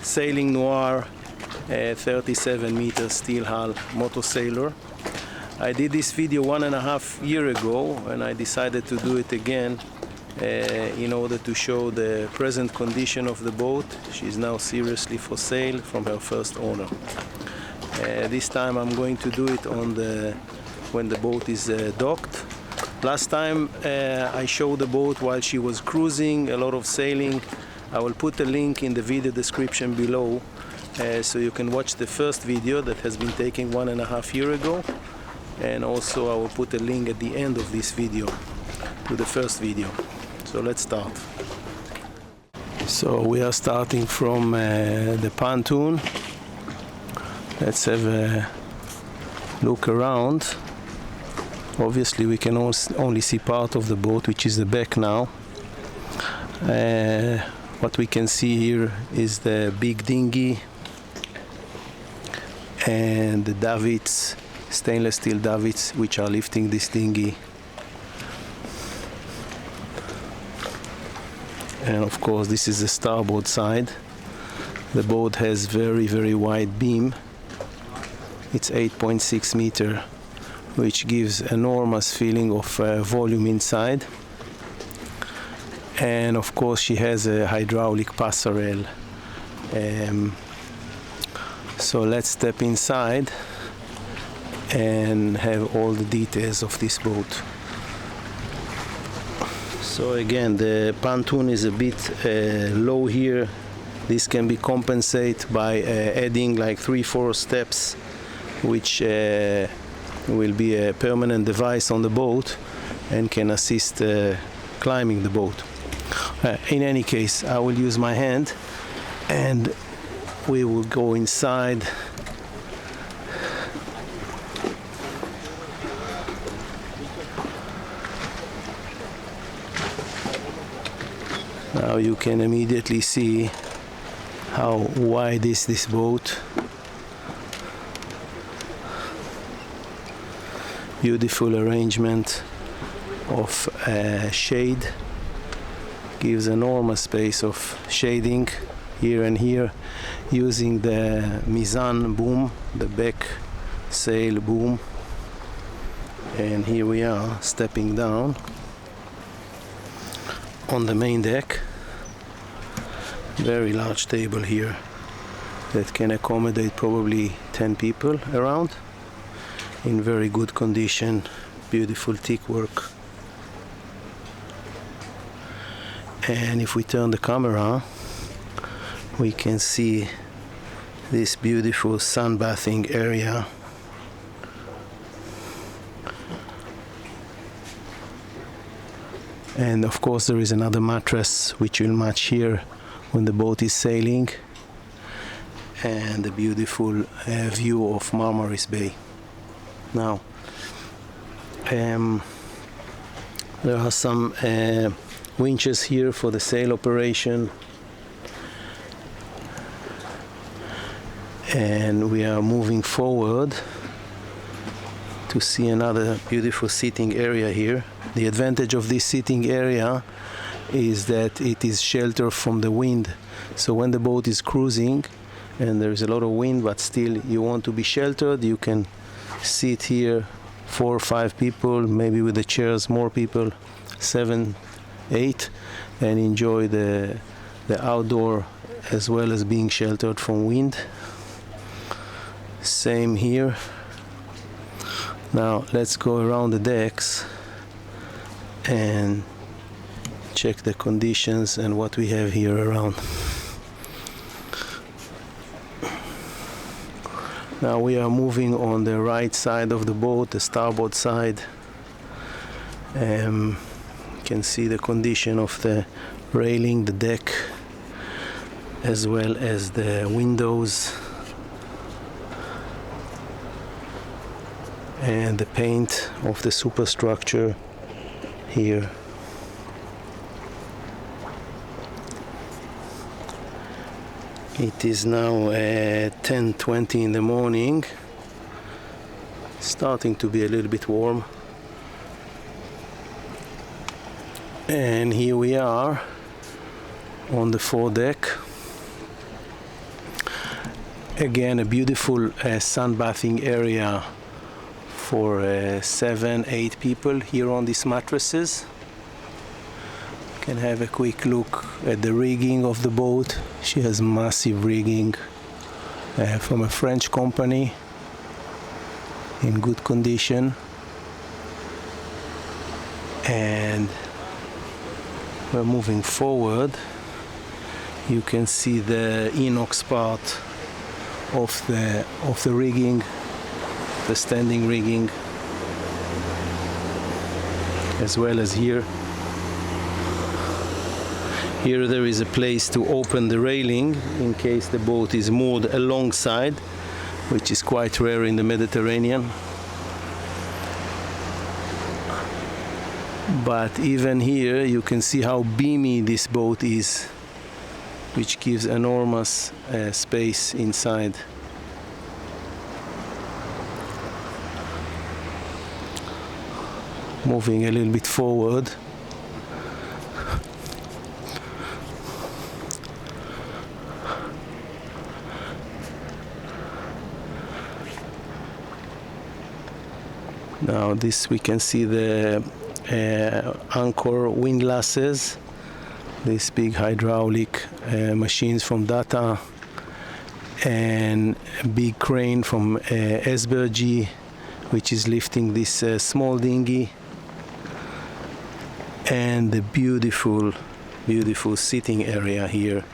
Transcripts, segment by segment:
sailing Nour 37 meter steel hull Motorsailer. I did this video 1.5 years ago, and I decided to do it again in order to show the present condition of the boat. She's now seriously for sale from her first owner. This time I'm going to do it when the boat is docked. Last time I showed the boat while she was cruising, a lot of sailing. I will put a link in the video description below so you can watch the first video that has been taken 1.5 years ago, and also I will put a link at the end of this video to the first video. So let's start. So we are starting from the pontoon. Let's have a look around. Obviously we can only see part of the boat, which is the back now. What we can see here is the big dinghy and the davits, stainless steel davits, which are lifting this dinghy. And of course this is the starboard side. The boat has very wide beam. It's 8.6 meter, which gives enormous feeling of volume inside. And of course she has a hydraulic passerelle. So let's step inside and have all the details of this boat. So again, the pontoon is a bit low here. This can be compensated by adding like 3-4 steps, which will be a permanent device on the boat and can assist climbing the boat. In any case, I will use my hand and we will go inside. Now you can immediately see how wide is this boat. Beautiful arrangement of shade, gives enormous space of shading here and here, using the mizzen boom, the back sail boom. And here we are stepping down on the main deck. Very large table here that can accommodate probably 10 people around, in very good condition, beautiful teak work. And if we turn the camera, we can see this beautiful sunbathing area. And of course there is another mattress which will match here when the boat is sailing, and the beautiful view of Marmaris Bay. Now there are some winches here for the sail operation, and we are moving forward to see another beautiful sitting area here. The advantage of this sitting area is that it is sheltered from the wind. So when the boat is cruising and there is a lot of wind, but still you want to be sheltered, you can sit here, 4 or 5 people, maybe with the chairs more people, 7, 8, and enjoy the outdoor as well as being sheltered from wind. Same here. Now let's go around the decks and check the conditions and what we have here around. Now we are moving on the right side of the boat, the starboard side. You can see the condition of the railing, the deck, as well as the windows and the paint of the superstructure here. It is now 10:20 in the morning, starting to be a little bit warm, and here we are on the foredeck. Again, a beautiful sunbathing area for 7-8 people here on these mattresses. You can have a quick look at the rigging of the boat. She has massive rigging from a French company in good condition. And we're moving forward. You can see the inox part of the rigging, the standing rigging, as well as here. Here there is a place to open the railing in case the boat is moored alongside, which is quite rare in the Mediterranean. But even here you can see how beamy this boat is, which gives enormous space inside. Moving a little bit forward. Now this we can see the anchor windlasses, these big hydraulic machines from Data, and a big crane from Esbergy, which is lifting this small dinghy, and the beautiful sitting area here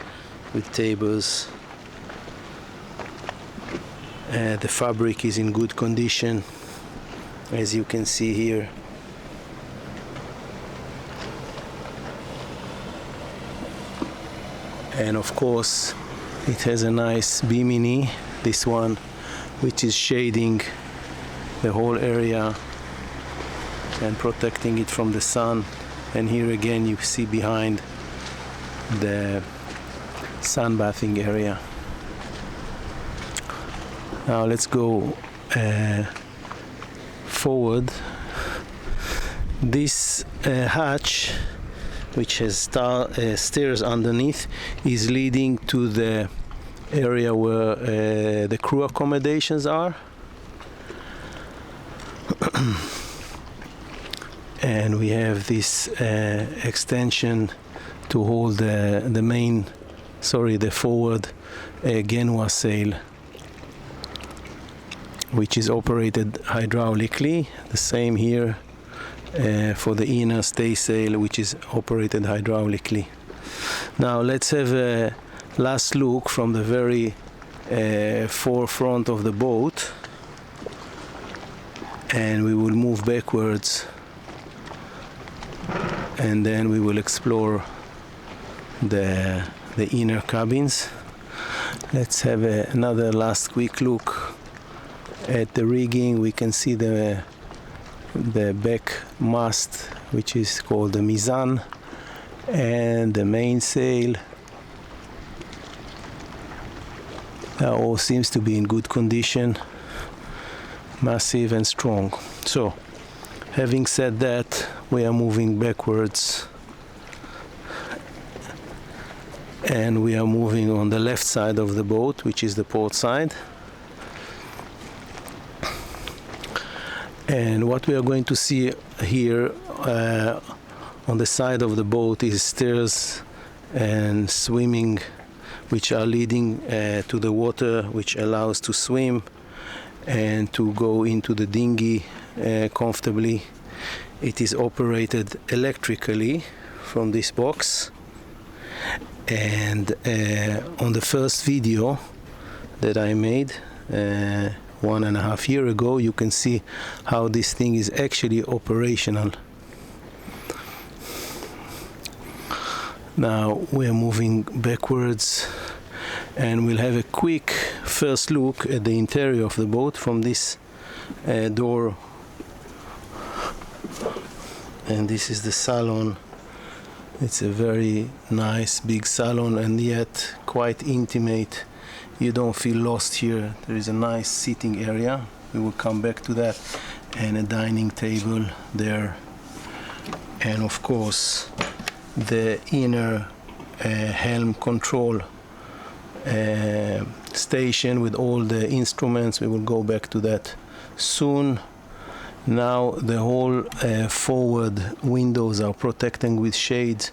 with tables. The fabric is in good condition, as you can see here. And of course it has a nice bimini, this one, which is shading the whole area and protecting it from the sun. And here again you see behind the sunbathing area. Now let's go forward. This hatch, which has stairs underneath, is leading to the area where the crew accommodations are. And we have this extension to hold the forward Genoa sail, which is operated hydraulically. The same here for the inner staysail, which is operated hydraulically. Now let's have a last look from the very forefront of the boat, and we will move backwards, and then we will explore the inner cabins. Let's have another last quick look at the rigging. We can see the back mast, which is called the mizzen, and the mainsail. That all seems to be in good condition, massive and strong. So, having said that, we are moving backwards, and we are moving on the left side of the boat, which is the port side. And what we are going to see here on the side of the boat is stairs and swimming, which are leading to the water, which allows to swim and to go into the dinghy comfortably. It is operated electrically from this box. And on the first video that I made 1.5 years ago, you can see how this thing is actually operational. Now we're moving backwards, and we'll have a quick first look at the interior of the boat from this door. And this is the salon. It's a very nice big salon, and yet quite intimate. You don't feel lost here. There is a nice sitting area. We will come back to that, and a dining table there, and of course the inner helm control station with all the instruments. We will go back to that soon. Now the whole forward windows are protected with shades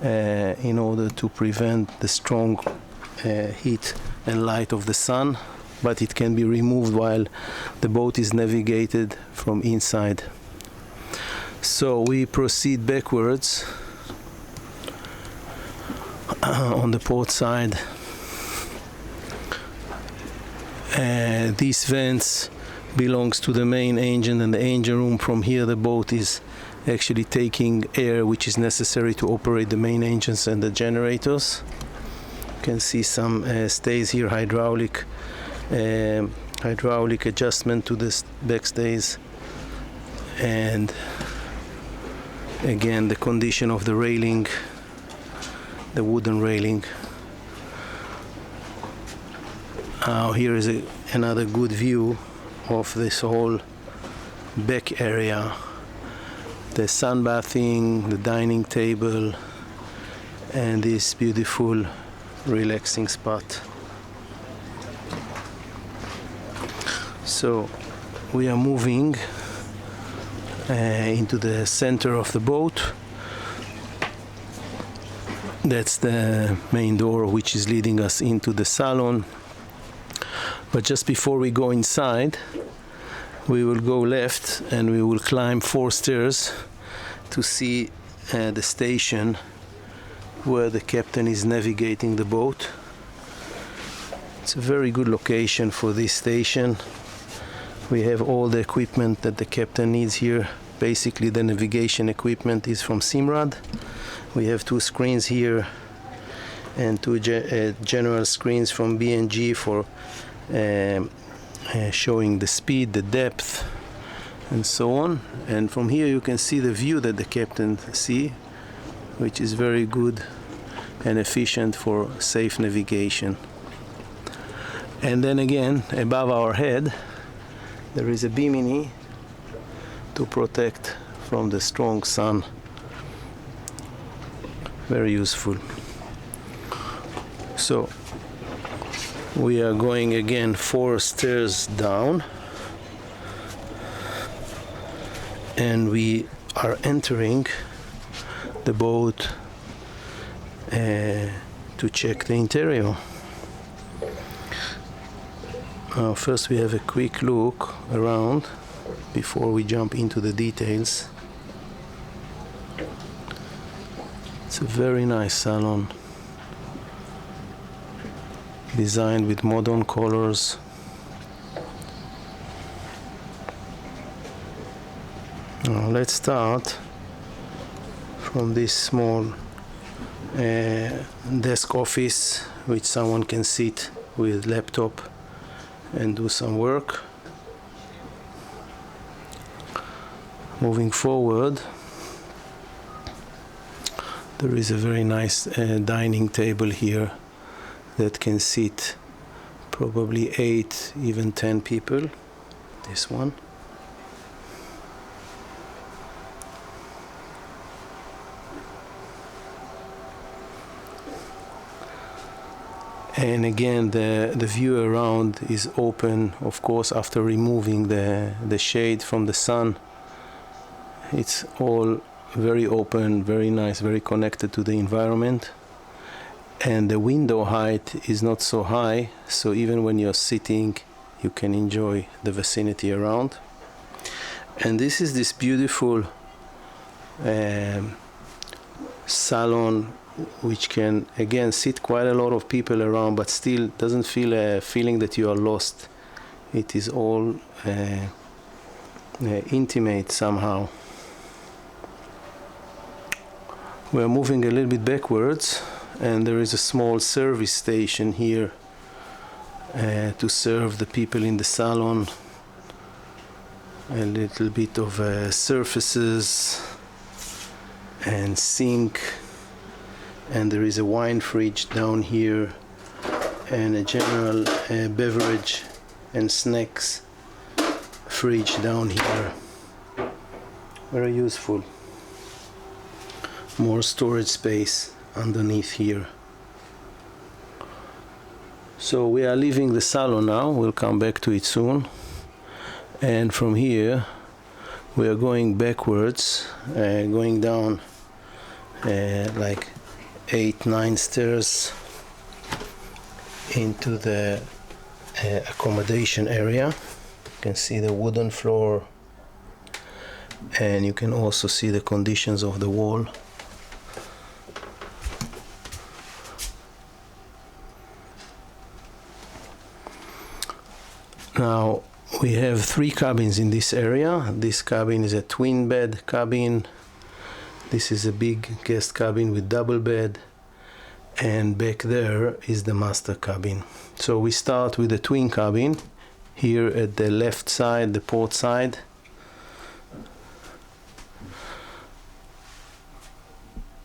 in order to prevent the strong heat and light of the sun, but it can be removed while the boat is navigated from inside. So we proceed backwards on the port side. These vents belongs to the main engine and the engine room. From here the boat is actually taking air which is necessary to operate the main engines and the generators. You can see some stays here, hydraulic adjustment to the back stays, and again the condition of the railing, the wooden railing. Here is another good view of this whole back area, the sunbathing, the dining table, and this beautiful relaxing spot. So we are moving into the center of the boat. That's the main door which is leading us into the salon. But just before we go inside, we will go left and we will climb 4 stairs to see the station where the captain is navigating the boat. It's a very good location for this station. We have all the equipment that the captain needs here. Basically the navigation equipment is from Simrad. We have 2 screens here and 2 general screens from B&G for showing the speed, the depth, and so on. And from here you can see the view that the captain sees, which is very good and efficient for safe navigation. And then again, above our head, there is a bimini to protect from the strong sun. Very useful. So we are going again 4 stairs down, and we are entering the boat to check the interior. First we have a quick look around before we jump into the details. It's a very nice salon, designed with modern colors. Now let's start from this small desk office which someone can sit with laptop and do some work. Moving forward, there is a very nice dining table here that can seat probably 8, even 10 people. This one. And again, the view around is open, of course, after removing the shade from the sun. It's all very open, very nice, very connected to the environment. And the window height is not so high, so even when you're sitting, you can enjoy the vicinity around. And this is this beautiful salon, which can again sit quite a lot of people around, but still doesn't feel a feeling that you are lost. It is all intimate somehow. We're moving a little bit backwards, and there is a small service station here to serve the people in the salon. A little bit of surfaces and sink, and there is a wine fridge down here and a general beverage and snacks fridge down here. Very useful. More storage space underneath here. So we are leaving the salon now, we'll come back to it soon, and from here we are going backwards, going down like 8-9 stairs into the accommodation area. You can see the wooden floor, and you can also see the conditions of the wall. Now we have 3 cabins in this area. This cabin is a twin bed cabin. This is a big guest cabin with double bed, and back there is the master cabin. So we start with the twin cabin here at the left side, the port side.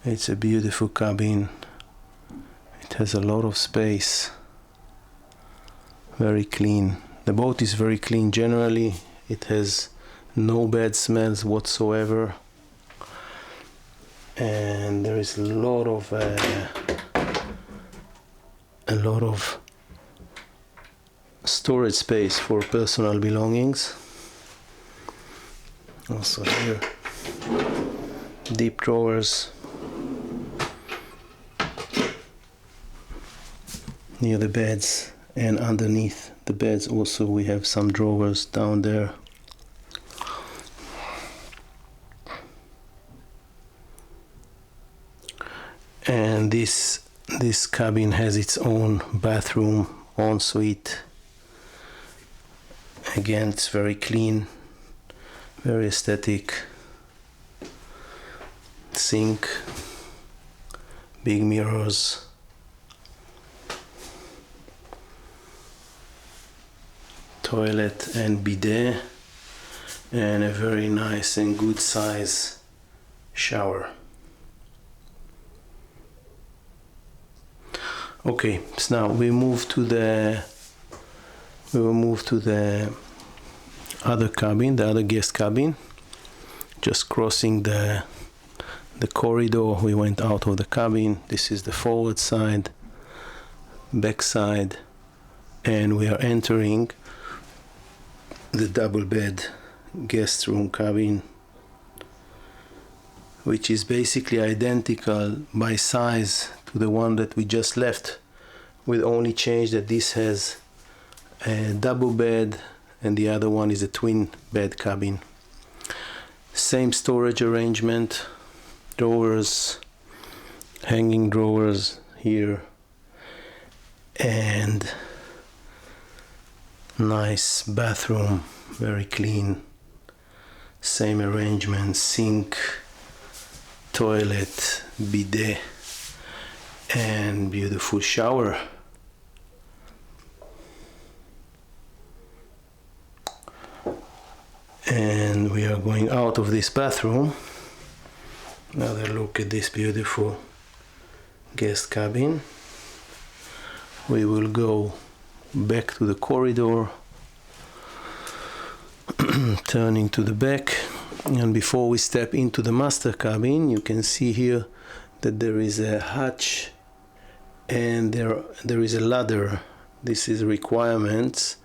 It's a beautiful cabin. It has a lot of space, very clean. The boat is very clean generally. It has no bad smells whatsoever, and there is a lot of storage space for personal belongings. Also here, deep drawers near the beds, and underneath the beds also we have some drawers down there. And this cabin has its own bathroom, ensuite. Again, it's very clean, very aesthetic. Sink, big mirrors. Toilet and bidet, and a very nice and good size shower. Okay, so now we will move to the other cabin, the other guest cabin. Just crossing the corridor, we went out of the cabin. This is the forward side, back side, and we are entering the double bed guest room cabin, which is basically identical by size to the one that we just left, with only change that this has a double bed and the other one is a twin bed cabin. Same storage arrangement, drawers, hanging drawers here, and nice bathroom, very clean. Same arrangement, sink, toilet, bidet, and beautiful shower. And we are going out of this bathroom. Another look at this beautiful guest cabin. We will go back to the corridor, turning to the back, and before we step into the master cabin, you can see here that there is a hatch and there is a ladder. This is requirements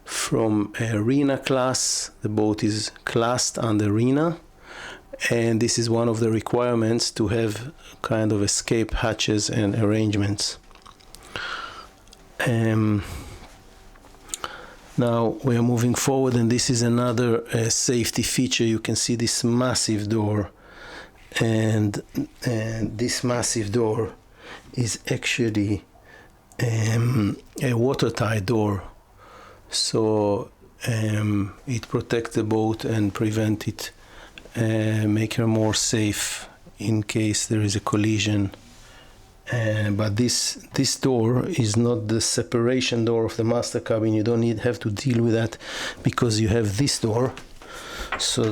from a RINA class. The boat is classed under RINA, and this is one of the requirements to have kind of escape hatches and arrangements. Now we are moving forward, and this is another safety feature. You can see this massive door, and this massive door is actually a watertight door, so it protects the boat and prevent it, make her more safe in case there is a collision. But this door is not the separation door of the master cabin. You don't have to deal with that, because you have this door, so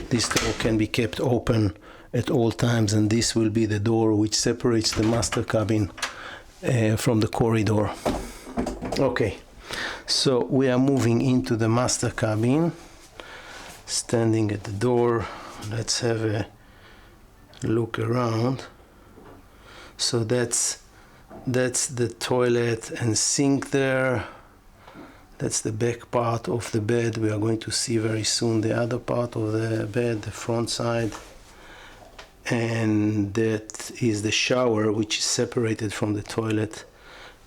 this door can be kept open at all times, and this will be the door which separates the master cabin from the corridor. Okay, so we are moving into the master cabin, standing at the door. Let's have a look around. So that's That's the toilet and sink there. That's the back part of the bed. We are going to see very soon the other part of the bed, the front side. And that is the shower, which is separated from the toilet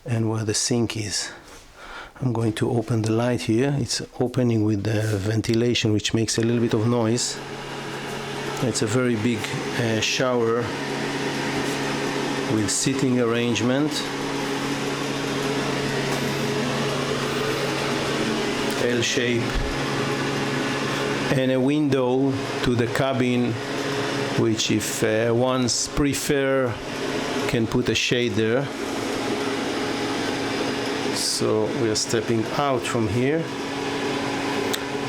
and where the sink is. I'm going to open the light here. It's opening with the ventilation, which makes a little bit of noise. It's a very big shower with sitting arrangement. L shape. And a window to the cabin, which if one's prefer, can put a shade there. So we are stepping out from here.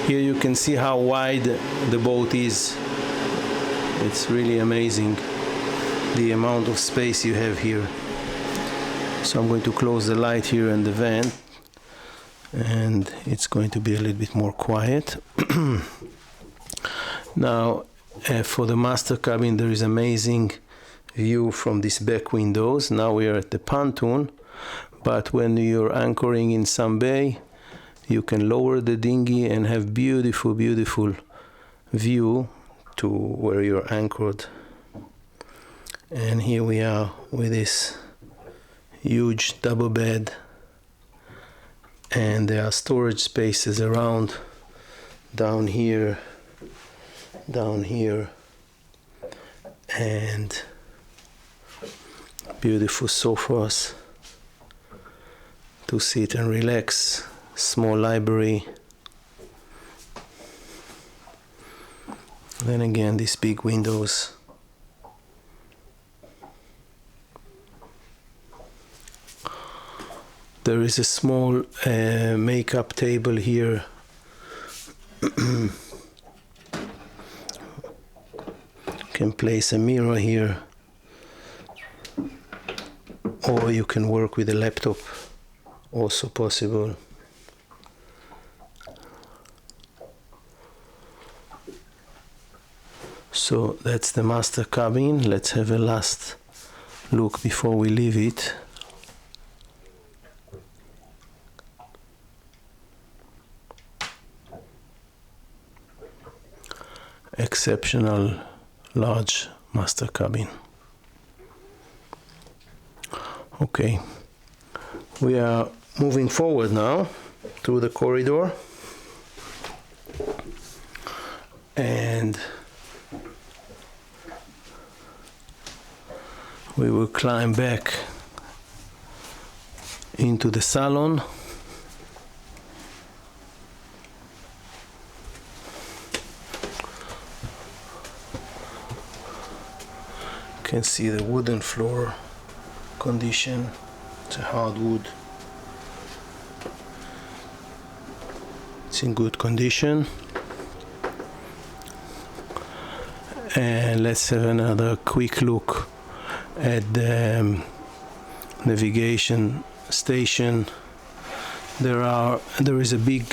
Here you can see how wide the boat is. It's really amazing the amount of space you have here. So I'm going to close the light here and the vent, and it's going to be a little bit more quiet. Now for the master cabin there is amazing view from these back windows. Now we are at the pontoon, but when you're anchoring in some bay, you can lower the dinghy and have beautiful view to where you're anchored. And here we are with this huge double bed, and there are storage spaces around down here, and beautiful sofas to sit and relax, small library. Then again, these big windows. There is a small makeup table here. You can place a mirror here, or you can work with a laptop, also possible. So that's the master cabin. Let's have a last look before we leave it. Exceptional large master cabin. Okay, we are moving forward now through the corridor, and we will climb back into the salon. You can see the wooden floor condition. It's a hardwood. It's in good condition. And let's have another quick look at the navigation station. There is a big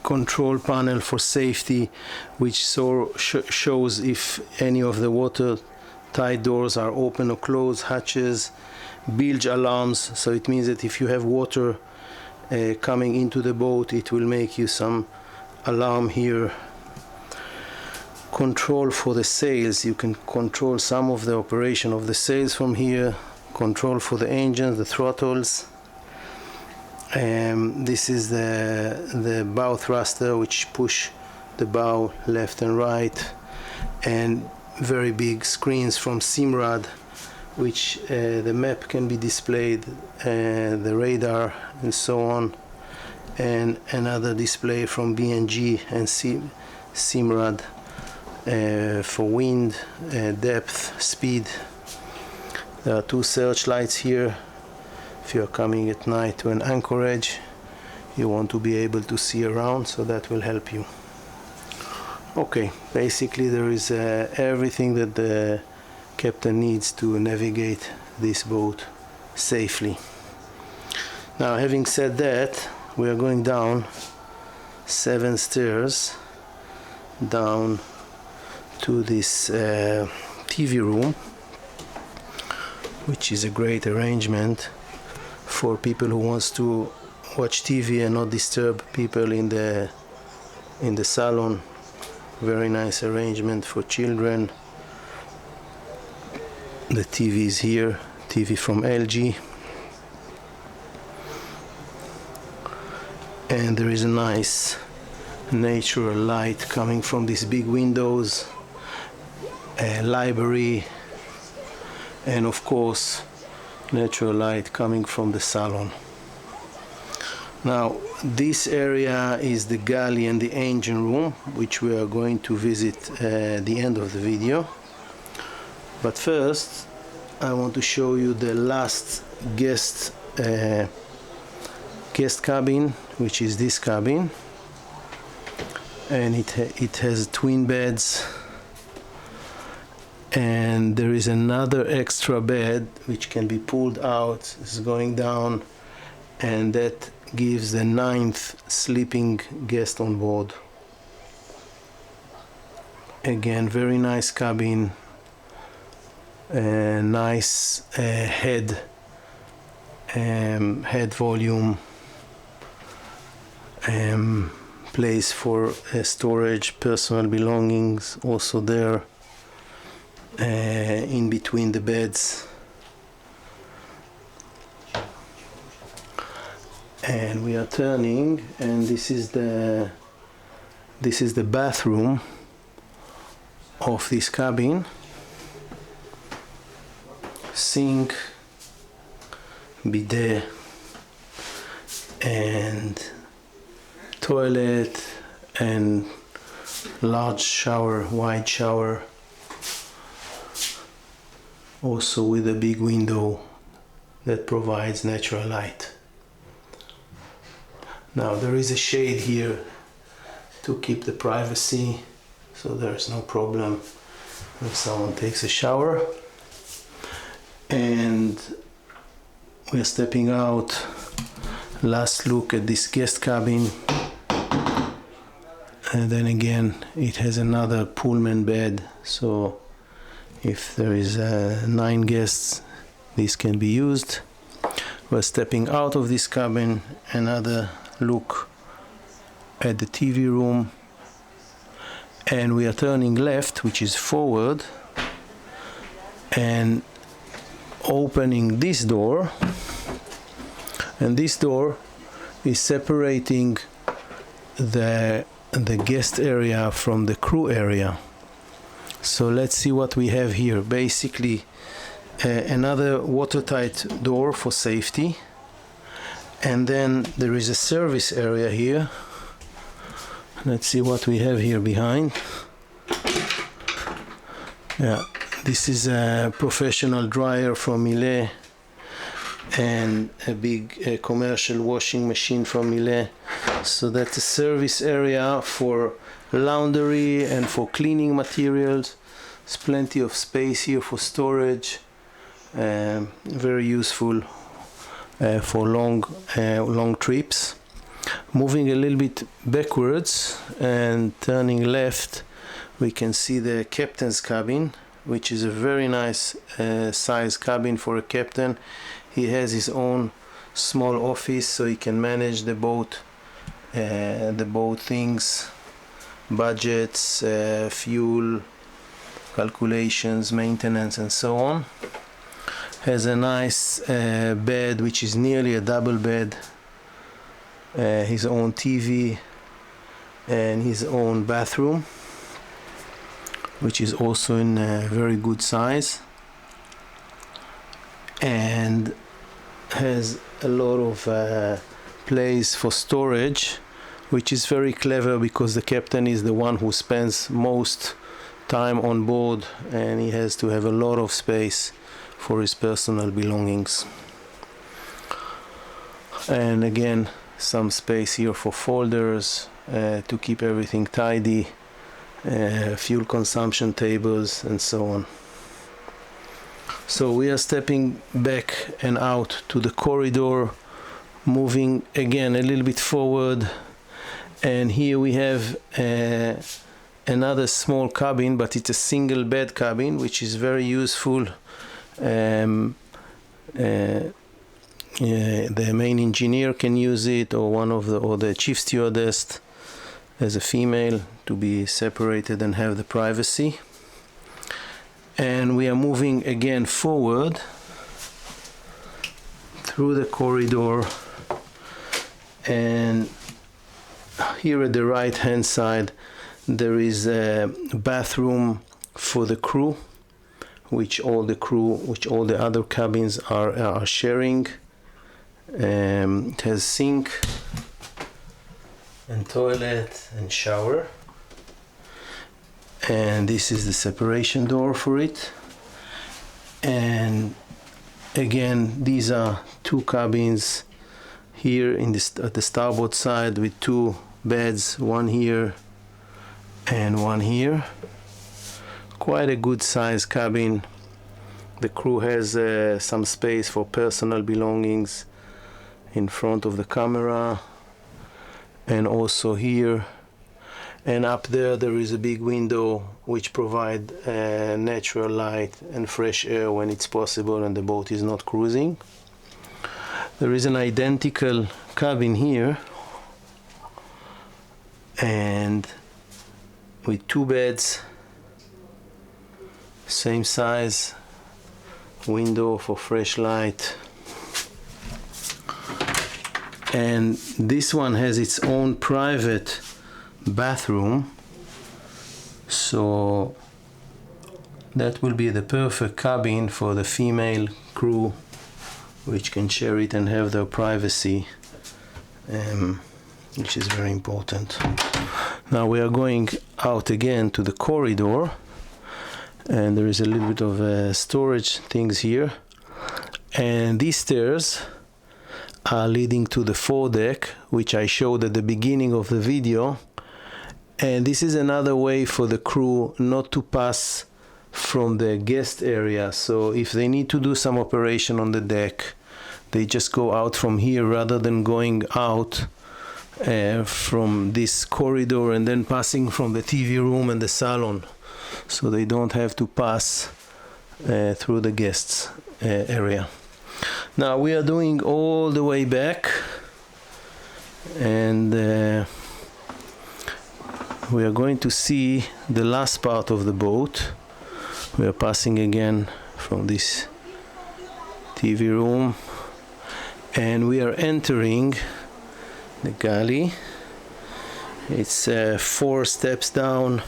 control panel for safety, which shows if any of the watertight doors are open or closed, hatches, bilge alarms. So it means that if you have water coming into the boat, it will make you some alarm here. Control for the sails. You can control some of the operation of the sails from here. Control for the engines, the throttles. This is the bow thruster, which push the bow left and right, and very big screens from Simrad, which the map can be displayed, the radar and so on, and another display from BNG and Simrad for wind, depth, speed. There are two searchlights here. If you are coming at night to an anchorage, you want to be able to see around, so that will help you. Okay, basically there is everything that the captain needs to navigate this boat safely. Now, having said that, we are going down 7 stairs down to this TV room, which is a great arrangement for people who wants to watch TV and not disturb people in the salon. Very nice arrangement for children. The TV is here, TV from LG, and there is a nice natural light coming from these big windows, a library, and of course natural light coming from the salon. Now this area is the galley and the engine room, which we are going to visit at the end of the video. But first I want to show you the last guest cabin, which is this cabin, and it has twin beds, and there is another extra bed which can be pulled out. It's going down, and that gives the 9th sleeping guest on board. Again, very nice cabin, nice head volume, place for storage, personal belongings also there in between the beds. And we are turning, and this is the bathroom of this cabin. Sink, bidet, and toilet, and large shower, wide shower, also with a big window that provides natural light. Now there is a shade here to keep the privacy, so there's no problem if someone takes a shower. And we're stepping out. Last look at this guest cabin, and then again it has another Pullman bed, so if there is 9 guests, this can be used. We're stepping out of this cabin. Another look at the TV room, and we are turning left, which is forward, and opening this door, and this door is separating the guest area from the crew area. So let's see what we have here. Basically another watertight door for safety, and then there is a service area here. Let's see what we have here behind. Yeah, this is a professional dryer from Milan, and a big commercial washing machine from Milan. So that's a service area for laundry and for cleaning materials. There's plenty of space here for storage. Very useful for long trips. Moving a little bit backwards and turning left, we can see the captain's cabin, which is a very nice size cabin for a captain. He has his own small office, so he can manage the boat things, budgets, fuel calculations, maintenance, and so on. Has a nice bed, which is nearly a double bed, his own TV, and his own bathroom, which is also in a very good size, and has a lot of place for storage, which is very clever because the captain is the one who spends most time on board, and he has to have a lot of space for his personal belongings. And again, some space here for folders to keep everything tidy, fuel consumption tables, and so on. So we are stepping back and out to the corridor, moving again a little bit forward, and here we have another small cabin, but it's a single bed cabin, which is very useful the main engineer can use it, or the chief stewardess as a female, to be separated and have the privacy. And we are moving again forward through the corridor, and here at the right hand side there is a bathroom for the crew, which all the other cabins are sharing. It has sink and toilet and shower, and this is the separation door for it. And again, these are two cabins here at the starboard side, with two beds, one here and one here. Quite a good size cabin. The crew has some space for personal belongings in front of the camera, and also here. And up there is a big window which provide natural light and fresh air when it's possible and the boat is not cruising. There is an identical cabin here, and with two beds, same size, window for fresh light. And this one has its own private bathroom, so that will be the perfect cabin for the female crew, which can share it and have their privacy, which is very important. Now we are going out again to the corridor, and there is a little bit of storage things here, and these stairs are leading to the foredeck, which I showed at the beginning of the video. And this is another way for the crew not to pass from the guest area. So if they need to do some operation on the deck, they just go out from here rather than going out from this corridor and then passing from the TV room and the salon. So they don't have to pass through the guests area. Now we are doing all the way back, and we are going to see the last part of the boat. We are passing again from this TV room, and we are entering the galley. It's 4 steps down,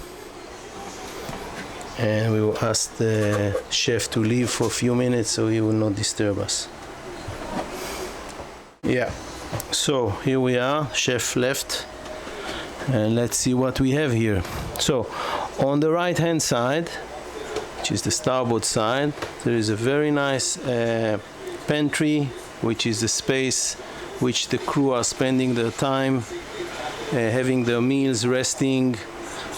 and we will ask the chef to leave for a few minutes so he will not disturb us. Yeah, so here we are, chef left, and let's see what we have here. So on the right hand side, which is the starboard side, there is a very nice pantry, which is the space which the crew are spending their time, having their meals, resting.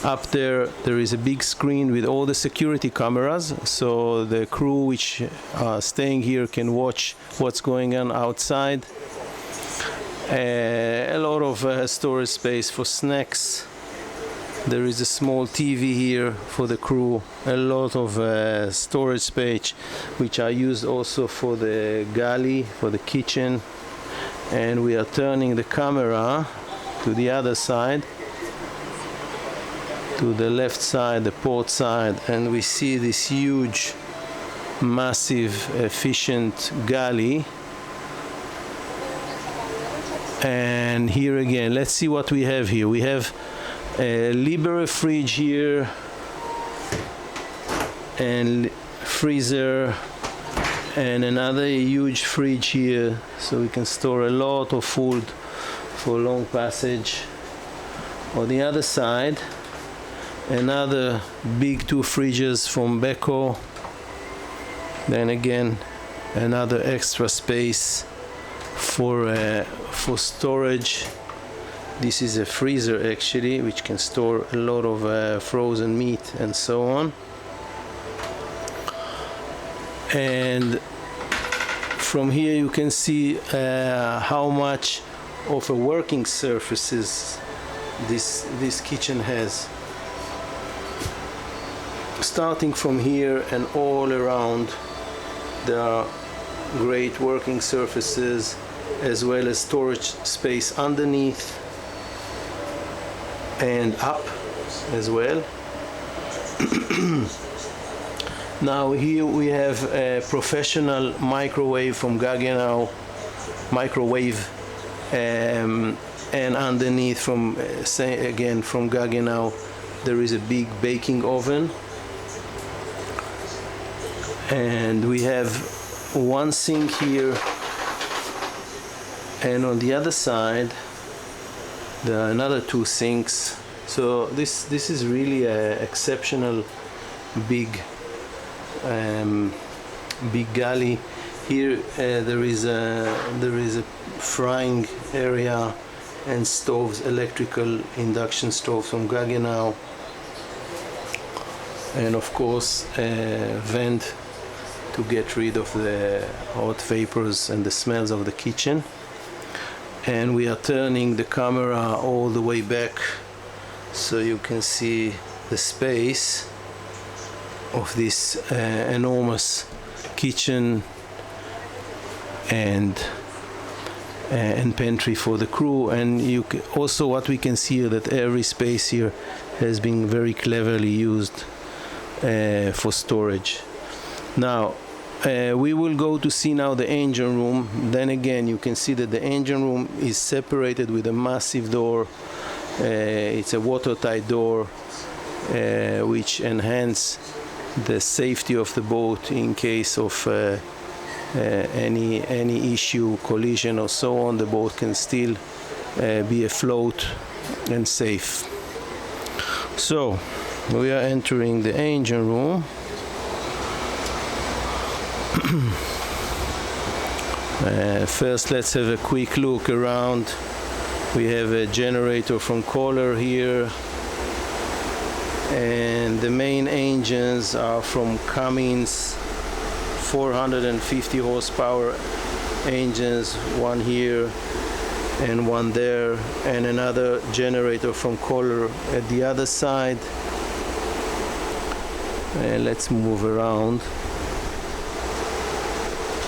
Up there is a big screen with all the security cameras, so the crew which are staying here can watch what's going on outside. A lot of storage space for snacks. There is a small TV here for the crew. A lot of storage space, which are used also for the galley, for the kitchen. And we are turning the camera to the other side, to the left side, the port side, and we see this huge, massive, efficient galley. And here again, let's see what we have here. We have a Libre fridge here, and freezer, and another huge fridge here, so we can store a lot of food for long passage. On the other side, another big 2 fridges from Beko. Then again, another extra space for storage. This is a freezer actually, which can store a lot of frozen meat and so on. And from here you can see how much of a working surfaces this kitchen has. Starting from here and all around, there are great working surfaces, as well as storage space underneath and up as well. Now here we have a professional microwave from Gaggenau, and underneath from again from Gaggenau there is a big baking oven, and we have one sink here, and on the other side there are another two sinks. So this is really a exceptional big galley. Here there is a frying area and stoves, electrical induction stoves from Gaggenau, and of course a vent to get rid of the hot vapors and the smells of the kitchen. And we are turning the camera all the way back so you can see the space of this enormous kitchen and pantry for the crew. And also what we can see here, that every space here has been very cleverly used for storage. Now we will go to see now the engine room. Then again you can see that the engine room is separated with a massive door. It's a watertight door which enhance the safety of the boat in case of any issue, collision or so on. The boat can still be afloat and safe. So we are entering the engine room. First let's have a quick look around. We have a generator from Kohler here, and the main engines are from Cummins, 450 horsepower engines, one here and one there, and another generator from Kohler at the other side. Let's move around.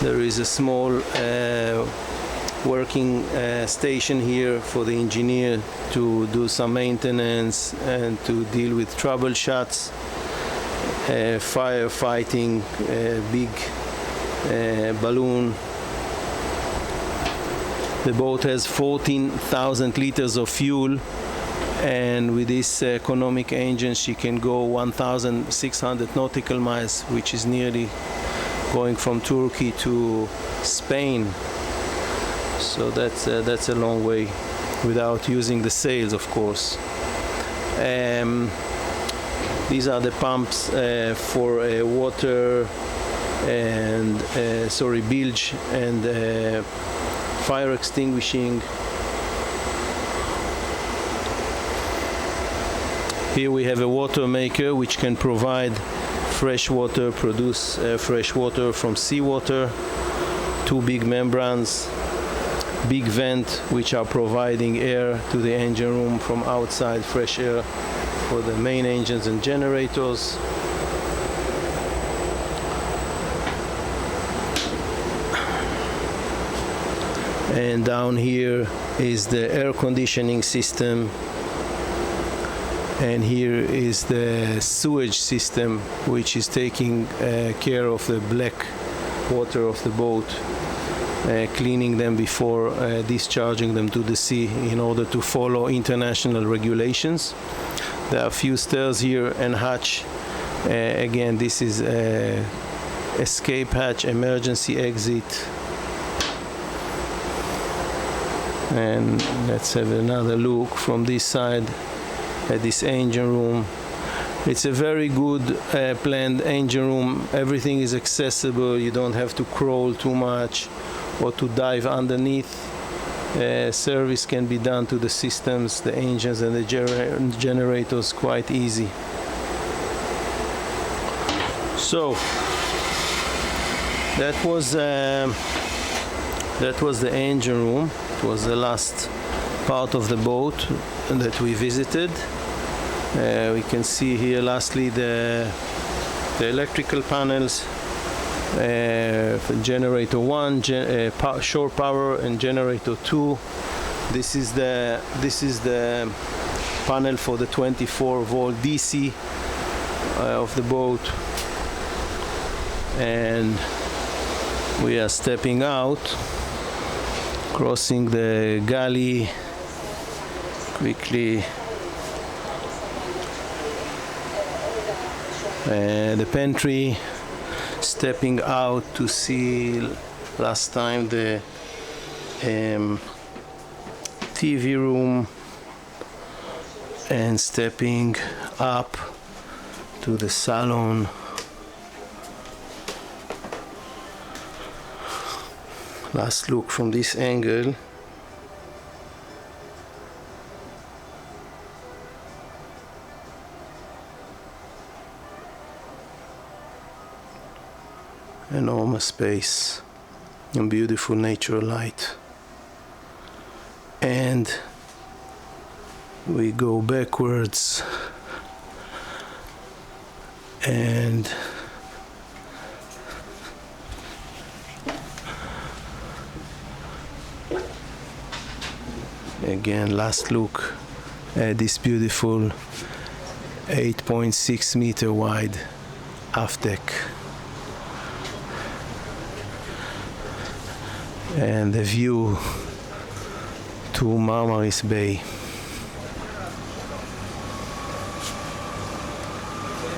There is a small working station here for the engineer to do some maintenance and to deal with troubleshoots, firefighting, big balloon. The boat has 14,000 liters of fuel, and with this economic engine she can go 1,600 nautical miles, which is nearly going from Turkey to Spain. So that's a long way without using the sails, of course. These are the pumps for water and bilge and fire extinguishing. Here we have a water maker which can provide fresh water, produce fresh water from seawater. Two big membranes, big vent which are providing air to the engine room from outside, fresh air for the main engines and generators. And down here is the air conditioning system, and here is the sewage system which is taking care of the black water of the boat, cleaning them before discharging them to the sea in order to follow international regulations. There are a few stairs here and hatch. Again, this is escape hatch, emergency exit. And let's have another look from this side at this engine room. It's a very good planned engine room. Everything is accessible. You don't have to crawl too much or to dive underneath. Service can be done to the systems, the engines and the generators quite easy. So that was the engine room. It was the last part of the boat that we visited. We can see here lastly the electrical panels generator 1, shore power, and generator 2. This is the panel for the 24-volt DC of the boat, and we are stepping out, crossing the galley quickly, and the pantry, stepping out to see last time the TV room, and stepping up to the salon. Last look from this angle. Enormous space and beautiful natural light. And we go backwards, and again last look at this beautiful 8.6 meter wide aft deck, and the view to Marmaris Bay.